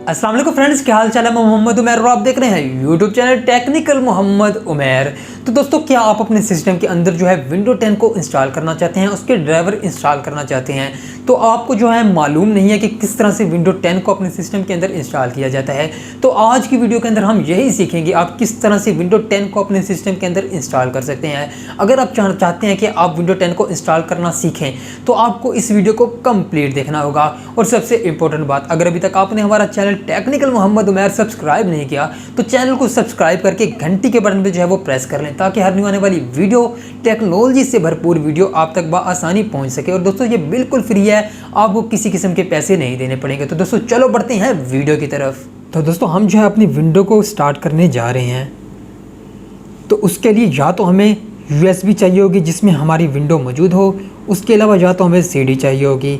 अस्सलाम वालेकुम फ्रेंड्स, क्या हाल चाल है। मैं मोहम्मद उमैर और आप देख रहे हैं YouTube channel technical Mohammad Umair. तो दोस्तों, क्या आप अपने सिस्टम के अंदर जो है विंडो 10 को इंस्टॉल करना चाहते हैं, उसके ड्राइवर इंस्टॉल करना चाहते हैं, तो आपको जो है मालूम नहीं है कि किस तरह से विंडो 10 को अपने सिस्टम के अंदर इंस्टॉल किया जाता है। तो आज की वीडियो के अंदर हम यही सीखेंगे आप किस तरह से विंडो 10 को अपने सिस्टम के अंदर इंस्टॉल कर सकते हैं। अगर आप चाहते हैं कि आप विंडो 10 को इंस्टॉल करना सीखें तो आपको इस वीडियो को कंप्लीट देखना होगा। और सबसे इंपॉर्टेंट बात, अगर अभी तक आपने हमारा channel technical Mohammad Umair subscribe नहीं किया तो चैनल को सब्सक्राइब करके घंटी के बटन पे जो है वो प्रेस कर लें, ताकि हर न्यू आने वाली वीडियो, टेक्नोलॉजी से भरपूर वीडियो आप तक बआसानी पहुंच सके। और दोस्तों, ये बिल्कुल फ्री है, आपको किसी किस्म के पैसे नहीं देने पड़ेंगे। तो दोस्तों चलो बढ़ते हैं वीडियो की तरफ। तो दोस्तों, हम जो है अपनी विंडो को स्टार्ट करने जा रहे हैं। तो उसके लिए या तो हमें USB चाहिए होगी जिसमें हमारी विंडो मौजूद हो, उसके अलावा या तो हमें CD चाहिए होगी।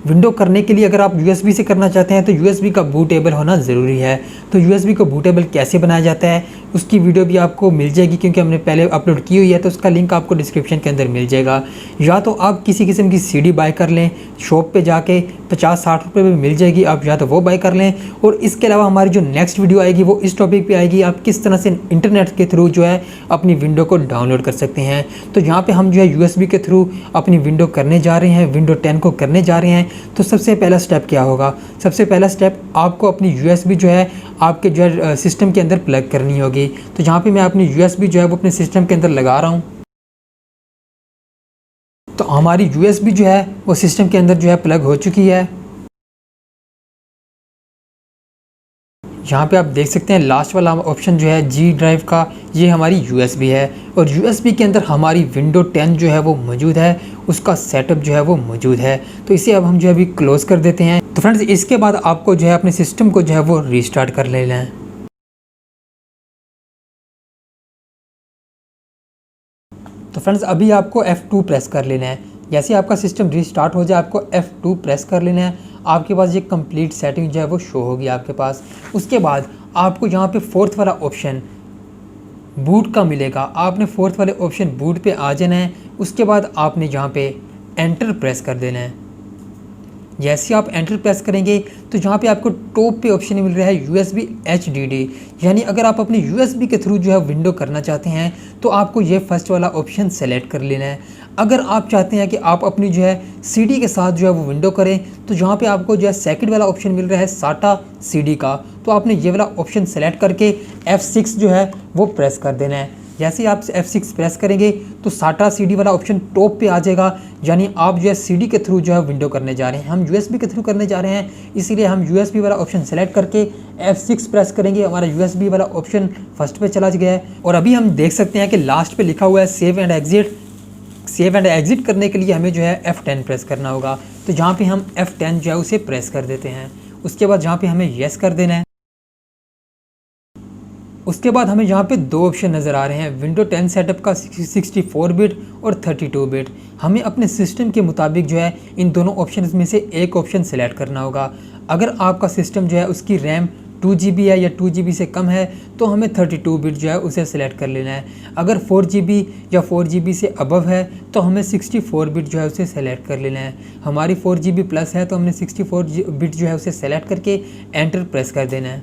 विंडो करने के लिए अगर आप USB से करना चाहते हैं तो USB का बूटेबल होना ज़रूरी है। तो USB को बूटेबल कैसे बनाया जाता है उसकी वीडियो भी आपको मिल जाएगी, क्योंकि हमने पहले अपलोड की हुई है, तो उसका लिंक आपको डिस्क्रिप्शन के अंदर मिल जाएगा। या तो आप किसी किस्म की CD बाय कर लें, शॉप पे जाके 50-60 रुपये में मिल जाएगी, आप या तो वो बाय कर लें। और इसके अलावा हमारी जो नेक्स्ट वीडियो आएगी वो इस टॉपिक पे आएगी, आप किस तरह से इंटरनेट के थ्रू जो है अपनी विंडो को डाउनलोड कर सकते हैं। तो यहाँ पे हम जो है USB के थ्रू अपनी विंडो करने जा रहे हैं, विंडो 10 को करने जा रहे हैं। तो सबसे पहला स्टेप क्या होगा? सबसे पहला स्टेप, आपको अपनी USB जो है आपके जो है सिस्टम के अंदर प्लग करनी होगी। तो यहाँ पे मैं अपनी USB जो है वो अपने सिस्टम के अंदर लगा रहा हूँ। तो हमारी USB जो है वो सिस्टम के अंदर जो है प्लग हो चुकी है। यहाँ पे आप देख सकते हैं लास्ट वाला ऑप्शन जो है G ड्राइव का, ये हमारी USB है। और USB के अंदर हमारी विंडो 10 जो है वो मौजूद है, उसका सेटअप जो है वो मौजूद है। तो इसे अब हम जो है अभी क्लोज़ कर देते हैं। तो फ्रेंड्स, इसके बाद आपको जो है अपने सिस्टम को जो है वो रीस्टार्ट कर लेना है। तो फ्रेंड्स, अभी आपको F2 प्रेस कर लेना है। जैसे आपका सिस्टम रीस्टार्ट हो जाए आपको F2 प्रेस कर लेना है। आपके पास ये कंप्लीट सेटिंग जो है वो शो होगी आपके पास। उसके बाद आपको यहाँ पे फोर्थ वाला ऑप्शन बूट का मिलेगा, आपने फोर्थ वाले ऑप्शन बूट पे आ जाना है। उसके बाद आपने यहाँ पे एंटर प्रेस कर देना है। जैसे आप एंटर प्रेस करेंगे तो यहाँ पे आपको टॉप पे ऑप्शन मिल रहा है USB HDD, यानी अगर आप अपने USB के थ्रू जो है विंडो करना चाहते हैं तो आपको ये फर्स्ट वाला ऑप्शन सेलेक्ट कर लेना है। अगर आप चाहते हैं कि आप अपनी जो है CD के साथ जो है वो विंडो करें तो यहाँ पे आपको जो है सेकंड वाला ऑप्शन मिल रहा है SATA CD का, तो आपने ये वाला ऑप्शन सेलेक्ट करके F6 जो है वो प्रेस कर देना है। जैसे ही आप F6 प्रेस करेंगे तो SATA CD वाला ऑप्शन टॉप पे आ जाएगा, यानी आप जो है CD के थ्रू जो है विंडो करने जा रहे हैं। हम USB के थ्रू करने जा रहे हैं, इसीलिए हम USB वाला ऑप्शन सेलेक्ट करके F6 प्रेस करेंगे। हमारा USB वाला ऑप्शन फर्स्ट पे चला गया है। और अभी हम देख सकते हैं कि लास्ट पे लिखा हुआ है save and exit. Save and exit करने के लिए हमें जो है F10 प्रेस करना होगा। तो जहाँ पे हम F10 जो है उसे प्रेस कर देते हैं। उसके बाद जहाँ पे हमें येस कर देना है। उसके बाद हमें यहाँ पे दो ऑप्शन नज़र आ रहे हैं, विंडो 10 सेटअप का 64 बिट और 32 बिट। हमें अपने सिस्टम के मुताबिक जो है इन दोनों ऑप्शन में से एक ऑप्शन सेलेक्ट करना होगा। अगर आपका सिस्टम जो है उसकी रैम 2 GB है या 2 GB से कम है तो हमें 32 बिट जो है उसे सेलेक्ट कर लेना है। अगर 4 GB या 4 GB से अबव है तो हमें 64 बिट जो है उसे सेलेक्ट कर लेना है। हमारी 4 GB प्लस है तो हमने 64 बिट जो है उसे सेलेक्ट करके एंटर प्रेस कर देना है।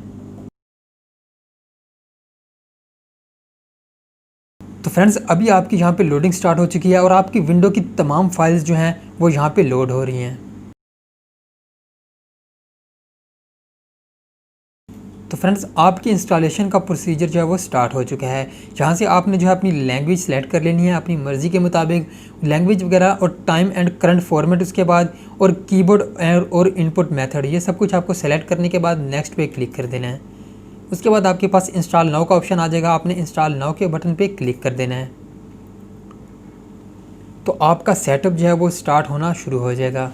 तो फ्रेंड्स, अभी आपकी यहाँ पे लोडिंग स्टार्ट हो चुकी है और आपकी विंडो की तमाम फाइल्स जो हैं वो यहाँ पे लोड हो रही हैं। तो फ्रेंड्स, आपकी इंस्टॉलेशन का प्रोसीजर जो है वो स्टार्ट हो चुका है। यहाँ से आपने जो है अपनी लैंग्वेज सेलेक्ट कर लेनी है अपनी मर्ज़ी के मुताबिक, लैंग्वेज वगैरह और टाइम एंड करंट फॉर्मेट उसके बाद, और कीबोर्ड और इनपुट मेथड, ये सब कुछ आपको सेलेक्ट करने के बाद नेक्स्ट पे क्लिक कर देना है। उसके बाद आपके पास इंस्टॉल नाउ का ऑप्शन आ जाएगा, आपने इंस्टॉल नाउ के बटन पे क्लिक कर देना है। तो आपका सेटअप जो है वो स्टार्ट होना शुरू हो जाएगा।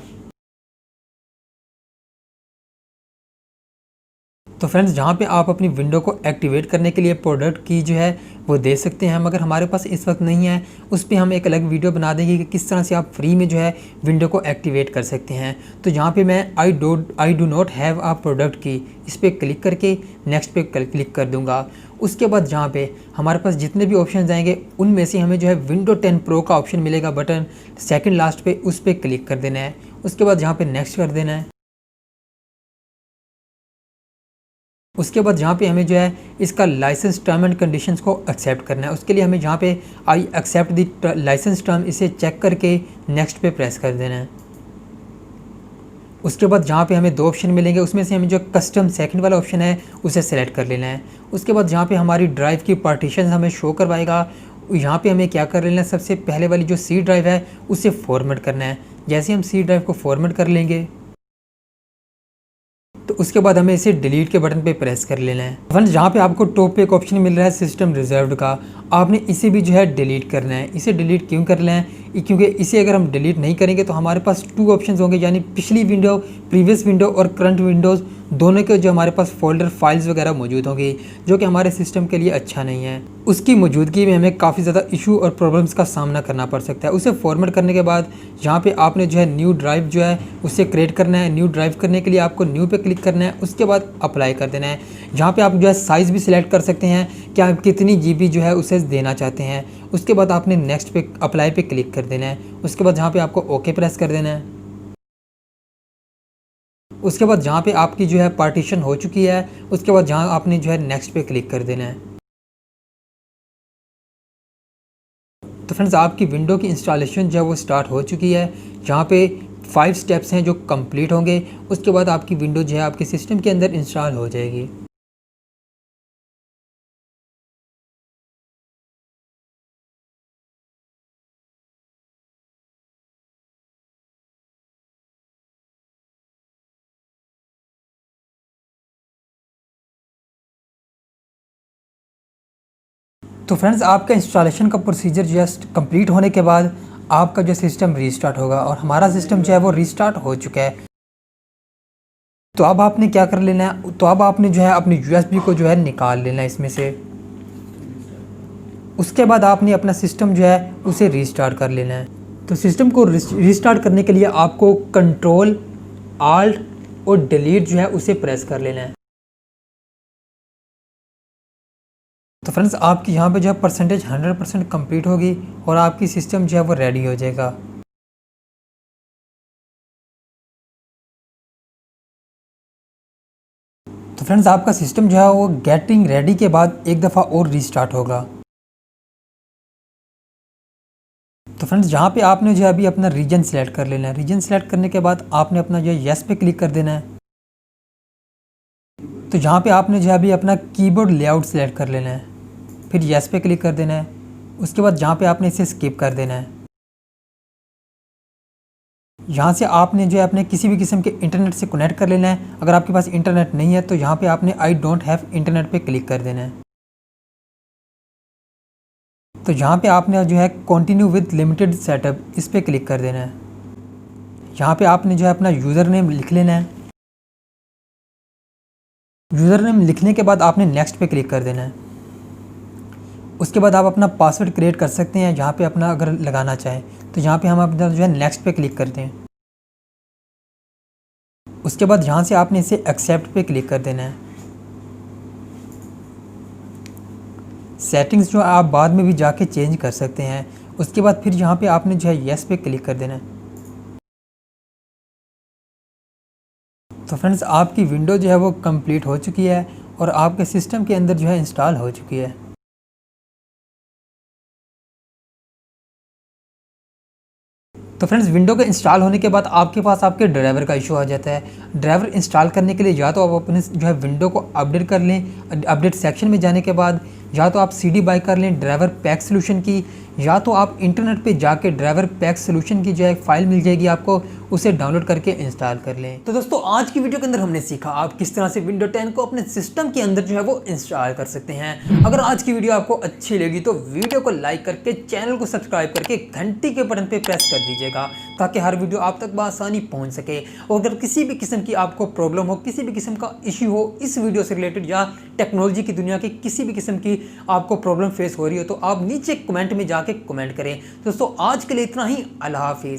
तो फ्रेंड्स, जहाँ पे आप अपनी विंडो को एक्टिवेट करने के लिए प्रोडक्ट की जो है वो दे सकते हैं, मगर हमारे पास इस वक्त नहीं है, उस पर हम एक अलग वीडियो बना देंगे कि किस तरह से आप फ्री में जो है विंडो को एक्टिवेट कर सकते हैं। तो यहाँ पे मैं I do not have a product की, इस पर क्लिक करके नेक्स्ट पे क्लिक कर दूँगा। उसके बाद जहाँ पे हमारे पास जितने भी ऑप्शन आएंगे उनमें से हमें जो है विंडो 10 प्रो का ऑप्शन मिलेगा बटन, सेकेंड लास्ट पे उस पर क्लिक कर देना है। उसके बाद जहाँ पे नेक्स्ट कर देना है। उसके बाद जहाँ पे हमें जो है इसका लाइसेंस टर्म एंड कंडीशंस को एक्सेप्ट करना है। उसके लिए हमें जहाँ पे I accept the licence term इसे चेक करके नेक्स्ट पे प्रेस कर देना है। उसके बाद जहाँ पे हमें 2 ऑप्शन मिलेंगे, उसमें से हमें जो कस्टम सेकंड वाला ऑप्शन है उसे सेलेक्ट कर लेना है। उसके बाद जहाँ पे हमारी ड्राइव की पार्टीशन हमें शो करवाएगा, यहाँ पे हमें क्या कर लेना है, सबसे पहले वाली जो सी ड्राइव है उसे फॉर्मेट करना है। जैसे हम सी ड्राइव को फॉर्मेट कर लेंगे तो उसके बाद हमें इसे डिलीट के बटन पे प्रेस कर लेना है। फ्रेंड्स, जहाँ पे आपको टॉप पे एक ऑप्शन मिल रहा है सिस्टम रिजर्व्ड का, आपने इसे भी जो है डिलीट करना है। इसे डिलीट क्यों करना है, क्योंकि इसे अगर हम डिलीट नहीं करेंगे तो हमारे पास 2 ऑप्शंस होंगे, यानी पिछली विंडो, प्रीवियस विंडो और करंट विंडोज़ दोनों के जो हमारे पास फोल्डर फाइल्स वगैरह मौजूद होंगी, जो कि हमारे सिस्टम के लिए अच्छा नहीं है। उसकी मौजूदगी में हमें काफ़ी ज़्यादा इशू और प्रॉब्लम्स का सामना करना पड़ सकता है। उसे फॉर्मेट करने के बाद यहाँ पे आपने जो है न्यू ड्राइव जो है उसे क्रिएट करना है। न्यू ड्राइव करने के लिए आपको न्यू पे क्लिक करना है, उसके बाद अप्लाई कर देना है। यहाँ पे आप जो है साइज़ भी सिलेक्ट कर सकते हैं कि आप कितनी GB जो है उसे देना चाहते हैं। उसके बाद आपने नेक्स्ट पे अप्लाई पे क्लिक कर देना है। उसके बाद जहाँ पे आपको ओके प्रेस कर देना है। उसके बाद जहाँ पे आपकी जो है पार्टीशन हो चुकी है, उसके बाद जहाँ आपने जो है नेक्स्ट पे क्लिक कर देना है। तो फ्रेंड्स, आपकी विंडो की इंस्टॉलेशन जो है वो स्टार्ट हो चुकी है। यहाँ पे 5 स्टेप्स हैं जो कंप्लीट होंगे, उसके बाद आपकी विंडो जो है आपके सिस्टम के अंदर इंस्टॉल हो जाएगी। तो फ्रेंड्स, आपका इंस्टॉलेशन का प्रोसीजर जस्ट कंप्लीट होने के बाद आपका जो सिस्टम रीस्टार्ट होगा, और हमारा सिस्टम जो है वो रीस्टार्ट हो चुका है। तो अब आपने क्या कर लेना है, तो अब आपने जो है अपनी USB को जो है निकाल लेना है इसमें से। उसके बाद आपने अपना सिस्टम जो है उसे रीस्टार्ट कर लेना है। तो सिस्टम को रीस्टार्ट करने के लिए आपको कंट्रोल आल्ट और डिलीट जो है उसे प्रेस कर लेना है। तो फ्रेंड्स, आपकी यहाँ पे जो है परसेंटेज 100% कंप्लीट होगी और आपकी सिस्टम जो है वो रेडी हो जाएगा। तो फ्रेंड्स, आपका सिस्टम जो है वो गेटिंग रेडी के बाद एक दफ़ा और रीस्टार्ट होगा। तो फ्रेंड्स, जहाँ पे आपने जो है अभी अपना रीजन सेलेक्ट कर लेना है। रीजन सेलेक्ट करने के बाद आपने अपना जो है येस पे क्लिक कर देना है। तो जहाँ पे आपने जो है अभी अपना कीबोर्ड लेआउट सेलेक्ट कर लेना है, फिर येस पे क्लिक कर देना है। उसके बाद जहाँ पे आपने इसे स्किप कर देना है। यहाँ से आपने जो है अपने किसी भी किस्म के इंटरनेट से कनेक्ट कर लेना है। अगर आपके पास इंटरनेट नहीं है तो यहाँ पे आपने आई डोंट हैव इंटरनेट पे क्लिक कर देना है। तो यहाँ पे आपने जो है कंटिन्यू विद लिमिटेड सेटअप इस पर क्लिक कर देना है। यहाँ पे आपने जो है अपना यूज़र नेम लिख लेना है। यूज़र नेम लिखने के बाद आपने नेक्स्ट पे क्लिक कर देना है। उसके बाद आप अपना पासवर्ड क्रिएट कर सकते हैं जहाँ पे अपना अगर लगाना चाहें। तो यहाँ पे हम अपना जो है नेक्स्ट पे क्लिक करते हैं। उसके बाद यहाँ से आपने इसे एक्सेप्ट पे क्लिक कर देना है। सेटिंग्स जो आप बाद में भी जाके चेंज कर सकते हैं। उसके बाद फिर यहाँ पे आपने जो है येस पे क्लिक कर देना है। तो फ्रेंड्स, आपकी विंडो जो है वो कंप्लीट हो चुकी है और आपके सिस्टम के अंदर जो है इंस्टॉल हो चुकी है। तो फ्रेंड्स, विंडो के इंस्टॉल होने के बाद आपके पास आपके ड्राइवर का इशू आ जाता है। ड्राइवर इंस्टॉल करने के लिए या तो आप अपने जो है विंडो को अपडेट कर लें, अपडेट सेक्शन में जाने के बाद या तो आप CD बाय कर लें ड्राइवर पैक सोल्यूशन की, या तो आप इंटरनेट पे जाके ड्राइवर पैक सोल्यूशन की जो है फाइल मिल जाएगी आपको, उसे डाउनलोड करके इंस्टॉल कर लें। तो दोस्तों, आज की वीडियो के अंदर हमने सीखा आप किस तरह से विंडो 10 को अपने सिस्टम के अंदर जो है वो इंस्टॉल कर सकते हैं। अगर आज की वीडियो आपको अच्छी लगी तो वीडियो को लाइक करके चैनल को सब्सक्राइब करके घंटी के बटन पे प्रेस कर दीजिएगा, ताकि हर वीडियो आप तक बआसानी पहुंच सके। और अगर किसी भी किस्म की आपको प्रॉब्लम हो, किसी भी किस्म का इश्यू हो इस वीडियो से रिलेटेड या टेक्नोलॉजी की दुनिया की किसी भी किस्म की आपको प्रॉब्लम फेस हो रही हो, तो आप नीचे कमेंट में जाके कमेंट करें। दोस्तों, आज के लिए इतना ही। अल्लाह हाफिज़।